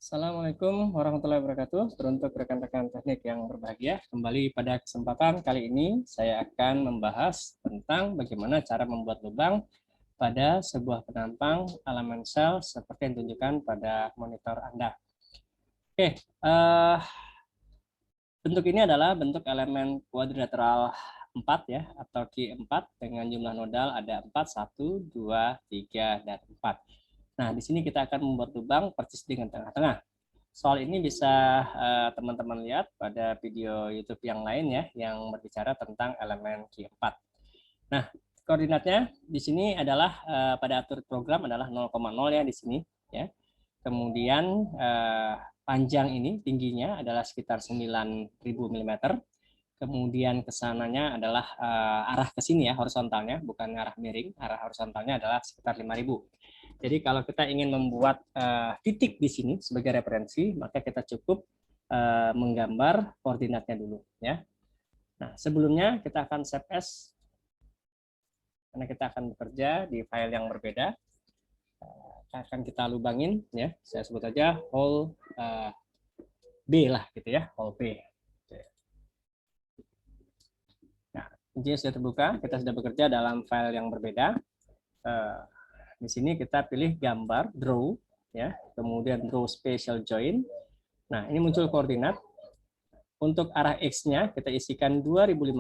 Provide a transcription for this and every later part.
Assalamualaikum warahmatullahi wabarakatuh. Untuk rekan-rekan teknik yang berbahagia, kembali pada kesempatan kali ini saya akan membahas tentang bagaimana cara membuat lubang pada sebuah penampang elemen sel seperti yang ditunjukkan pada monitor Anda. Oke, bentuk ini adalah bentuk elemen kuadrilateral 4 ya, atau Q4 dengan jumlah nodal ada 4, 1, 2, 3, dan 4. Nah, di sini kita akan membuat lubang persis dengan tengah-tengah. Soal ini bisa teman-teman lihat pada video YouTube yang lain ya, yang berbicara tentang elemen Q4. Nah, koordinatnya di sini adalah pada atur program adalah 0,0 ya di sini ya. Kemudian panjang ini tingginya adalah sekitar 9.000 mm. Kemudian kesananya adalah arah ke sini ya, horizontalnya, bukan arah miring, arah horizontalnya adalah sekitar 5.000. Jadi kalau kita ingin membuat titik di sini sebagai referensi, maka kita cukup menggambar koordinatnya dulu ya. Nah, sebelumnya kita akan save as karena kita akan bekerja di file yang berbeda. Akan kita lubangin ya. Saya sebut aja hole B lah gitu ya, hole B. Nah, ini sudah terbuka, kita sudah bekerja dalam file yang berbeda. Di sini kita pilih gambar, draw, ya, kemudian draw spatial join. Nah, ini muncul koordinat. Untuk arah X-nya kita isikan 2.500.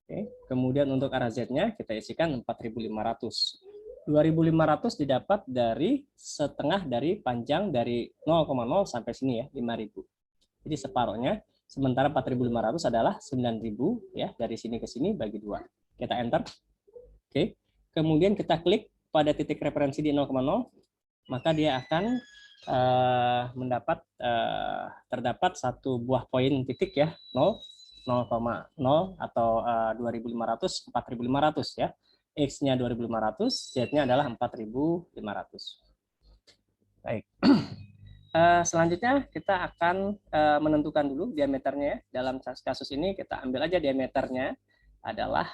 Oke. Kemudian untuk arah Z-nya kita isikan 4.500. 2.500 didapat dari setengah dari panjang dari 0,0 sampai sini ya, 5.000. Jadi separuhnya. Sementara 4.500 adalah 9.000 ya, dari sini ke sini bagi 2. Kita enter. Oke. Kemudian kita klik pada titik referensi di 0,0, maka dia akan terdapat satu buah poin titik ya, 0, 0,0 atau 2.500, 4.500 ya. X-nya 2.500, Z-nya adalah 4.500. Baik. Selanjutnya kita akan menentukan dulu diameternya ya. Dalam kasus ini kita ambil aja diameternya adalah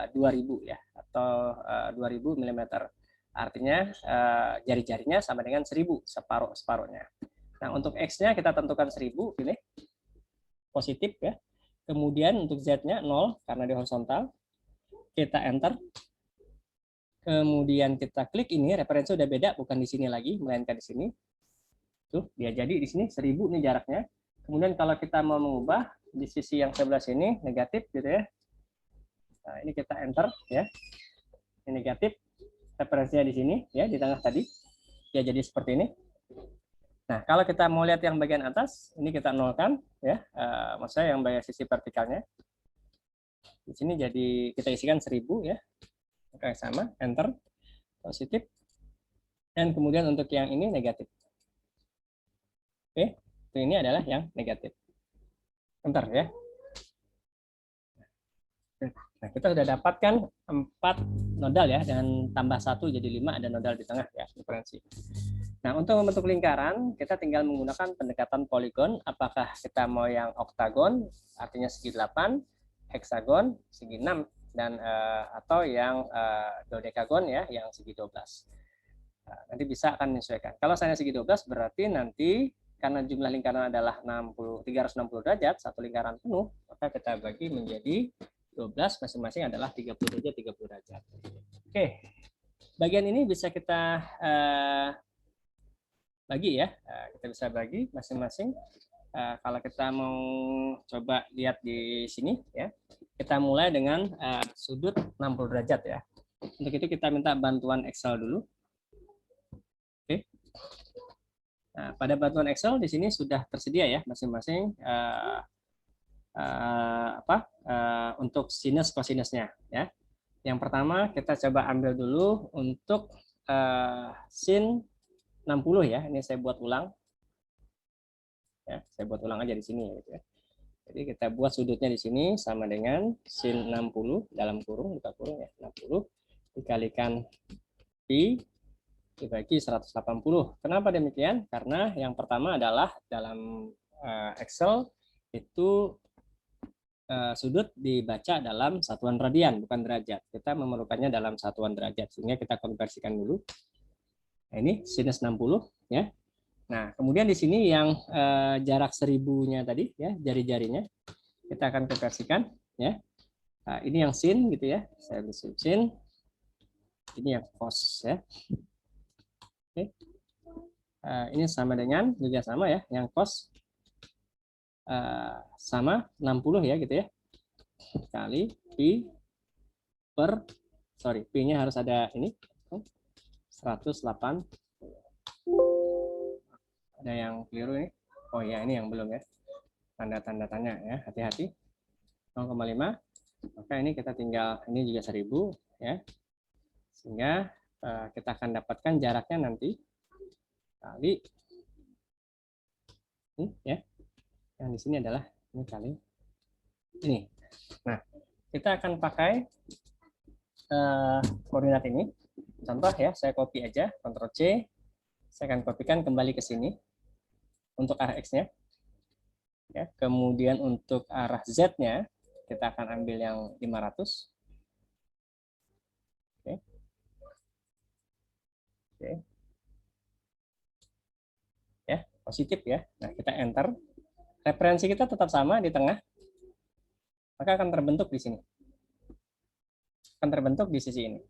2000 ya, atau 2000 mm. Artinya jari-jarinya sama dengan 1000, separuhnya. Nah, untuk X-nya kita tentukan 1000, pilih positif ya. Kemudian untuk Z-nya 0 karena di horizontal. Kita enter. Kemudian kita klik ini, referensi udah beda, bukan di sini lagi, melainkan di sini. Tuh, dia jadi di sini 1000 nih jaraknya. Kemudian kalau kita mau mengubah di sisi yang sebelah sini negatif gitu ya. Nah, ini kita enter ya. Ini negatif. Referensinya di sini ya, di tengah tadi. Ya jadi seperti ini. Nah, kalau kita mau lihat yang bagian atas, ini kita nolkan ya. Maksudnya yang bagian sisi vertikalnya. Di sini jadi kita isikan 1000 ya. Oke, sama, enter. Positif. Dan kemudian untuk yang ini negatif. Oke, ini adalah yang negatif. Enter ya. Nah, kita sudah dapatkan 4 nodal ya, dan tambah 1 jadi 5, ada nodal di tengah ya, referensi. Nah, untuk membentuk lingkaran, kita tinggal menggunakan pendekatan poligon. Apakah kita mau yang oktagon, artinya segi 8, heksagon, segi 6, dan atau yang dodekagon ya, yang segi 12. Nah, nanti bisa akan menyesuaikan. Kalau saya segi 12, berarti nanti karena jumlah lingkaran adalah 360 derajat, satu lingkaran penuh, maka kita bagi menjadi 12, masing-masing adalah 30 derajat. Oke, bagian ini bisa kita bagi ya, kita bisa bagi masing-masing. Kalau kita mau coba lihat di sini ya, kita mulai dengan sudut 60 derajat ya. Untuk itu kita minta bantuan Excel dulu. Oke. Nah, pada bantuan Excel di sini sudah tersedia ya masing-masing untuk sinus kosinusnya ya. Yang pertama kita coba ambil dulu untuk sin 60 ya. Ini saya buat ulang. Ya, saya buat ulang aja di sini gitu ya. Jadi kita buat sudutnya di sini sama dengan sin 60 dalam kurung, buka kurung ya, 60 dikalikan pi dibagi 180. Kenapa demikian? Karena yang pertama adalah dalam Excel itu sudut dibaca dalam satuan radian, bukan derajat. Kita memerlukannya dalam satuan derajat, sehingga kita konversikan dulu. Nah, ini sinus 60 ya. Nah, kemudian di sini yang jarak 1000-nya tadi ya, jari-jarinya kita akan konversikan ya. Nah, ini yang sin gitu ya. Saya tulis sin. Ini yang cos ya. Oke. Ini sama dengan juga sama ya, yang cos sama 60 ya gitu ya. Kali pi per pi-nya harus ada ini 108. Ada yang keliru ini. Oh ya, ini yang belum ya. Tanda-tanda tanya ya, hati-hati. 0,5. Maka ini kita tinggal, ini juga 1000 ya. Sehingga kita akan dapatkan jaraknya nanti kali ini ya. Yang di sini adalah ini kali ini. Nah, kita akan pakai koordinat ini. Contoh ya, saya copy aja, Ctrl C. Saya akan kopikan kembali ke sini untuk arah X-nya. Ya, kemudian untuk arah Z-nya, kita akan ambil yang 500. Oke. Oke. Ya, positif ya. Nah, kita enter. Referensi kita tetap sama di tengah. Maka akan terbentuk di sini. Akan terbentuk di sisi ini.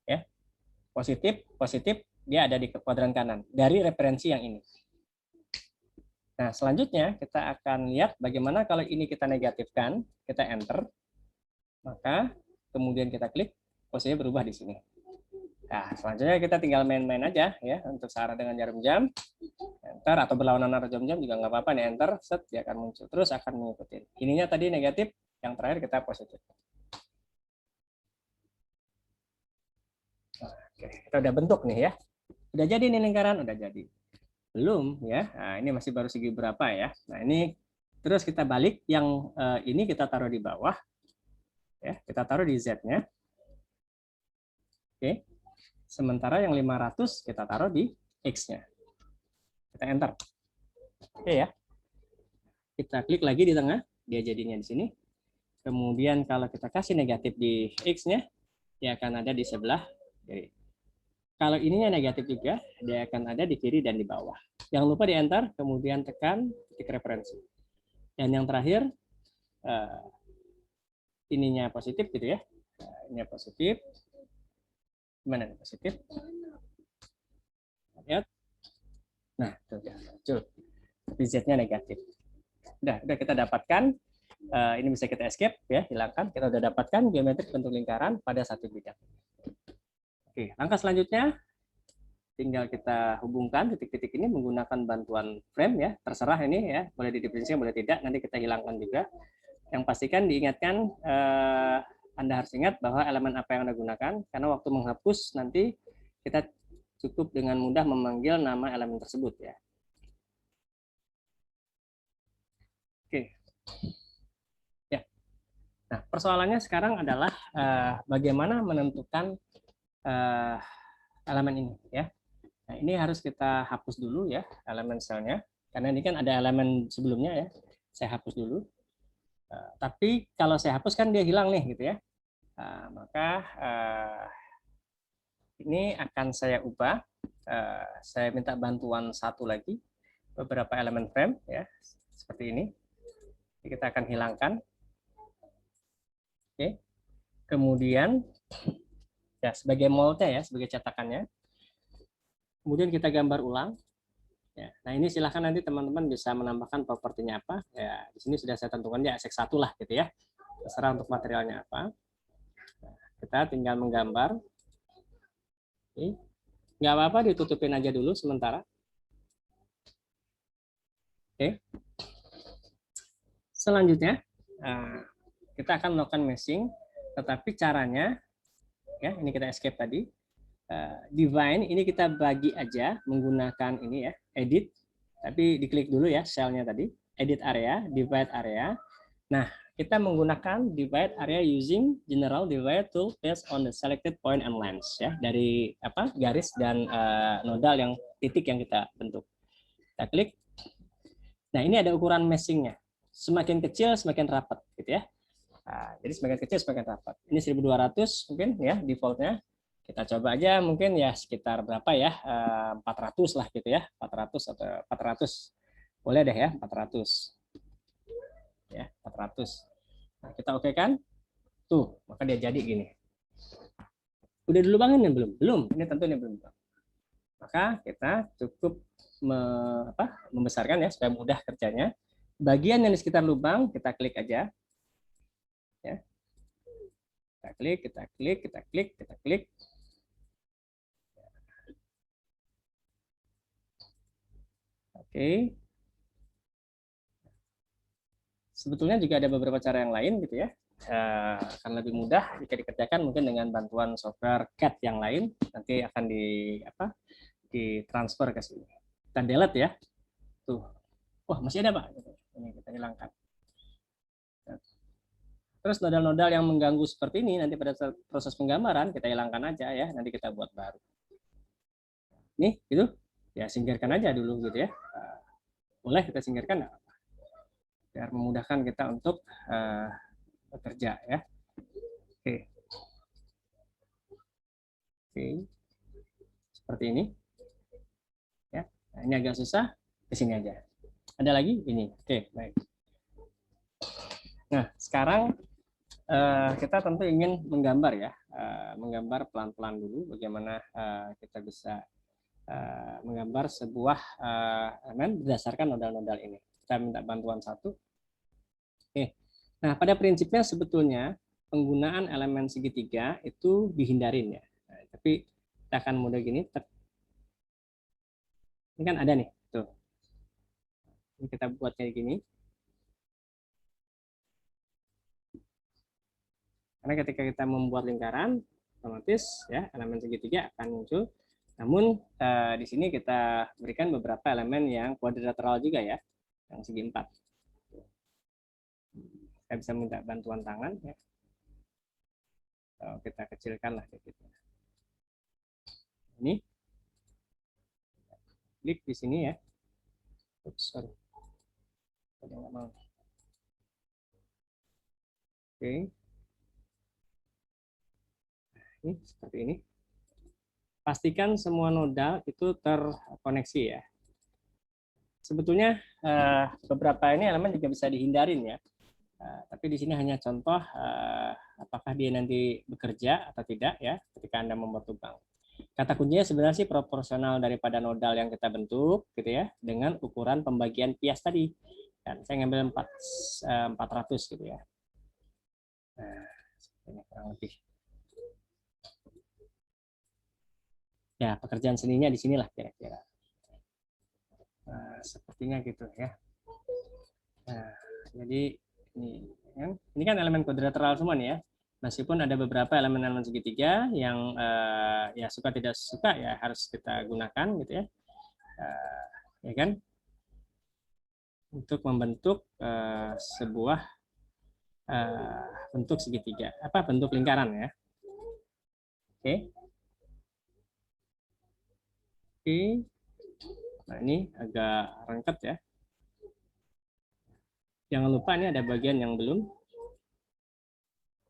Ya. Positif, positif, dia ada di kuadran kanan dari referensi yang ini. Nah, selanjutnya kita akan lihat bagaimana kalau ini kita negatifkan, kita enter, maka kemudian kita klik, posisinya berubah di sini. Nah, selanjutnya kita tinggal main-main aja ya untuk searah dengan jarum jam, enter atau berlawanan arah jarum jam juga nggak apa-apa nih, enter, set dia akan muncul terus akan mengikuti. Ininya tadi negatif, yang terakhir kita positif. Nah, oke, kita udah bentuk nih ya, udah jadi nih lingkaran, udah jadi. Belum ya, nah, ini masih baru segi berapa ya. Nah ini terus kita balik, yang ini kita taruh di bawah, ya kita taruh di Z-nya. Oke. Sementara yang 500 kita taruh di X-nya. Kita enter. Oke ya. Kita klik lagi di tengah, dia jadinya di sini. Kemudian kalau kita kasih negatif di X-nya, dia akan ada di sebelah kiri. Kalau ininya negatif juga, dia akan ada di kiri dan di bawah. Jangan lupa di enter, kemudian tekan titik referensi. Dan yang terakhir, ininya positif gitu ya. Ini positif. Gimana nih positif? Lihat. Nah, tuh ya, muncul. Z-nya negatif. Udah kita dapatkan. Ini bisa kita escape ya, hilangkan. Kita udah dapatkan geometri bentuk lingkaran pada satu bidang. Oke, langkah selanjutnya tinggal kita hubungkan titik-titik ini menggunakan bantuan frame ya. Terserah ini ya, boleh didefinisikan boleh tidak. Nanti kita hilangkan juga. Yang pastikan diingatkan, Anda harus ingat bahwa elemen apa yang Anda gunakan, karena waktu menghapus nanti kita cukup dengan mudah memanggil nama elemen tersebut ya. Oke. Ya. Nah, persoalannya sekarang adalah bagaimana menentukan elemen ini ya. Nah, ini harus kita hapus dulu ya elemen selnya, karena ini kan ada elemen sebelumnya ya. Saya hapus dulu. Tapi kalau saya hapus kan dia hilang nih gitu ya. Maka ini akan saya ubah. Saya minta bantuan satu lagi, beberapa elemen frame ya, seperti ini. Kita akan hilangkan. Oke. Kemudian ya sebagai moldnya ya, sebagai cetakannya. Kemudian kita gambar ulang. Ya, nah ini silahkan nanti teman-teman bisa menambahkan propertinya apa. Ya, di sini sudah saya tentukan ya SX1 lah gitu ya. Terserah untuk materialnya apa. Nah, kita tinggal menggambar. Oke. Nggak apa-apa ditutupin aja dulu sementara. Oke. Selanjutnya kita akan melakukan meshing, tetapi caranya ya ini kita escape tadi. Divine ini kita bagi aja menggunakan ini ya, edit, tapi diklik dulu ya selnya tadi, edit area, divide area. Nah, kita menggunakan divide area using general divide tool based on the selected point and length ya, dari apa garis dan nodal yang titik yang kita bentuk. Kita klik. Nah, ini ada ukuran meshingnya. Semakin kecil semakin rapat gitu ya. Nah, jadi semakin kecil semakin rapat. Ini 1200 mungkin ya defaultnya. Kita coba aja mungkin ya sekitar berapa ya, 400 lah gitu ya, 400 atau 400. Boleh deh ya, 400. Ya, 400. Nah, kita oke kan? Tuh, maka dia jadi gini. Udah dulu bangun ya belum? Belum, ini tentu ini belum. Maka kita cukup membesarkan ya supaya mudah kerjanya. Bagian yang di sekitar lubang kita klik aja. Ya. Kita klik, kita klik, kita klik, kita klik. Oke. Sebetulnya juga ada beberapa cara yang lain gitu ya. Akan lebih mudah jika dikerjakan mungkin dengan bantuan software CAD yang lain. Nanti akan ditransfer ke sini. Kita delete ya. Tuh. Wah, masih ada, Pak. Ini kita hilangkan. Terus nodal-nodal yang mengganggu seperti ini nanti pada saat proses penggambaran kita hilangkan aja ya. Nanti kita buat baru. Nih, gitu. Ya singkirkan aja dulu gitu ya. Boleh kita singkirkan biar memudahkan kita untuk bekerja ya. Oke. Oke. Seperti ini. Ya. Nah, ini agak susah, ke sini aja. Ada lagi ini. Oke, baik. Nah, sekarang kita tentu ingin menggambar ya. Menggambar pelan-pelan dulu bagaimana kita bisa menggambar sebuah elemen berdasarkan nodal-nodal ini. Kita minta bantuan satu. Oke. Nah, pada prinsipnya sebetulnya penggunaan elemen segitiga itu dihindarin ya. Nah, tapi kita akan mudah gini. Ini kan ada nih, tuh. Ini kita buat kayak gini. Karena ketika kita membuat lingkaran, otomatis ya elemen segitiga akan muncul. Namun di sini kita berikan beberapa elemen yang kuadrilateral juga ya, yang segi 4. Kita bisa minta bantuan tangan ya. Kita kecilkan lah gitu. Ini klik di sini ya. Oops, sorry. Nggak mau. Oke. Ini seperti ini. Pastikan semua nodal itu terkoneksi ya. Sebetulnya beberapa ini elemen juga bisa dihindarin ya. Tapi di sini hanya contoh apakah dia nanti bekerja atau tidak ya ketika Anda membuat lubang. Kata kuncinya sebenarnya sih proporsional daripada nodal yang kita bentuk gitu ya dengan ukuran pembagian pias tadi. Dan saya ngambil 400 gitu ya. Nah, ini kurang lebih. Ya, pekerjaan seninya di sinilah kira-kira. Nah, sepertinya gitu ya. Nah, jadi ini kan elemen kuadrilateral semua nih ya. Meskipun ada beberapa elemen-elemen segitiga yang ya suka tidak suka ya harus kita gunakan gitu ya. Ya kan? Untuk membentuk sebuah bentuk segitiga, bentuk lingkaran ya. Oke. Oke. Nah, ini agak rengket ya. Jangan lupa ini ada bagian yang belum.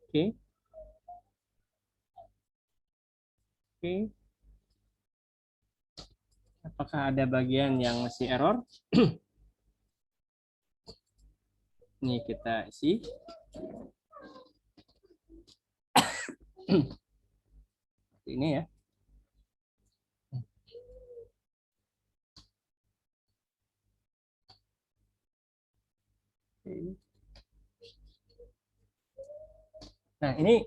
Oke. Oke. Apakah ada bagian yang masih error? Ini kita isi. Ini ya. Nah, ini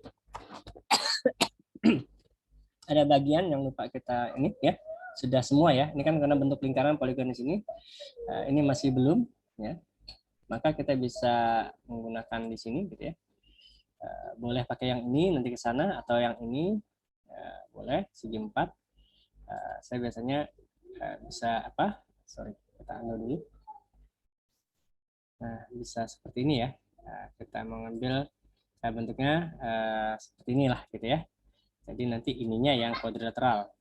ada bagian yang lupa kita ini ya. Sudah semua ya. Ini kan karena bentuk lingkaran poligon di sini. Ini masih belum ya. Maka kita bisa menggunakan di sini gitu ya. Boleh pakai yang ini nanti ke sana atau yang ini boleh segi 4. Saya biasanya bisa kita ambil dulu. Nah, bisa seperti ini ya. Kita mengambil bentuknya seperti inilah gitu ya. Jadi nanti ininya yang kuadrilateral.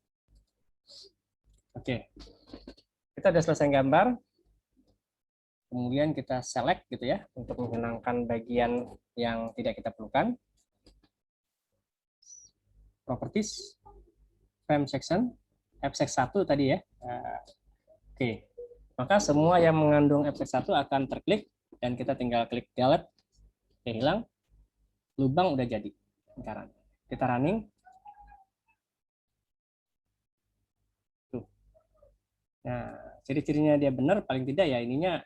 Oke. Kita sudah selesai gambar. Kemudian kita select gitu ya untuk menghilangkan bagian yang tidak kita perlukan. Properties. frame section, F6 tadi ya. Oke, maka semua yang mengandung F6 akan terklik dan kita tinggal klik delete, ya hilang, lubang udah jadi. Sekarang kita running. Tuh. Nah, ciri-cirinya dia benar, paling tidak ya ininya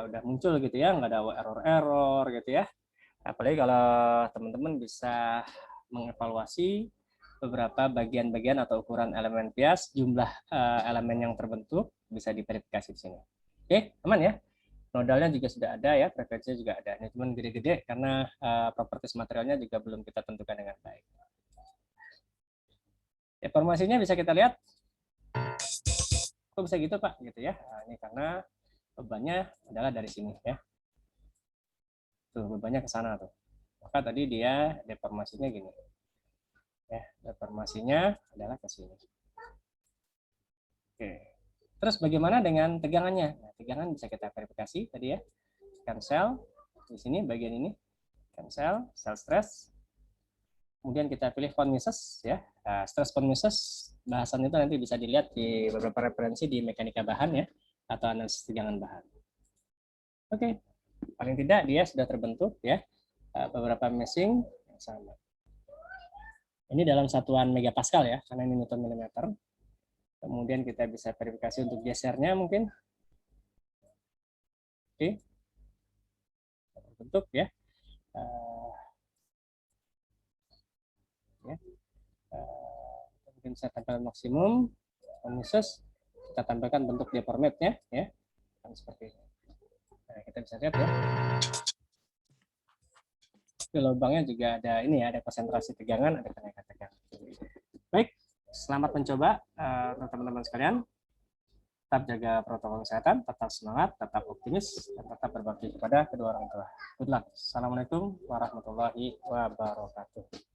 udah muncul gitu ya, nggak ada error-error gitu ya. Apalagi kalau teman-teman bisa mengevaluasi beberapa bagian-bagian atau ukuran elemen bias, jumlah elemen yang terbentuk bisa diverifikasi di sini. Oke, aman ya. Nodalnya juga sudah ada ya, frekuensinya juga ada. Ini cuma gede-gede karena properties materialnya juga belum kita tentukan dengan baik. Informasinya bisa kita lihat. Kok bisa gitu Pak? Gitu ya. Nah, ini karena bebannya adalah dari sini ya. Tuh, bebannya ke sana tuh. Maka tadi dia deformasinya gini. Ya, deformasinya adalah ke sini. Oke. Terus bagaimana dengan tegangannya? Nah, tegangan bisa kita verifikasi tadi ya. Cancel di sini bagian ini. Cancel, cell stress. Kemudian kita pilih von Mises ya. Nah, stress von Mises bahasan itu nanti bisa dilihat di beberapa referensi di mekanika bahan ya atau analisis tegangan bahan. Oke. Paling tidak dia sudah terbentuk ya. Beberapa meshing yang sama. Ini dalam satuan megapascal ya, karena ini newton milimeter. Kemudian kita bisa verifikasi untuk gesernya mungkin. Oke. Terbentuk ya. Mungkin saya tempel maksimum, Mises, kita tampilkan bentuk deformate-nya ya, seperti ini. Nah, kita bisa lihat ya. Di lubangnya juga ada ini ya, ada konsentrasi tegangan, ada kenaikan tegangan. Baik, selamat mencoba teman-teman sekalian. Tetap jaga protokol kesehatan, tetap semangat, tetap optimis, dan tetap berbakti kepada kedua orang tua. Good luck. Assalamualaikum warahmatullahi wabarakatuh.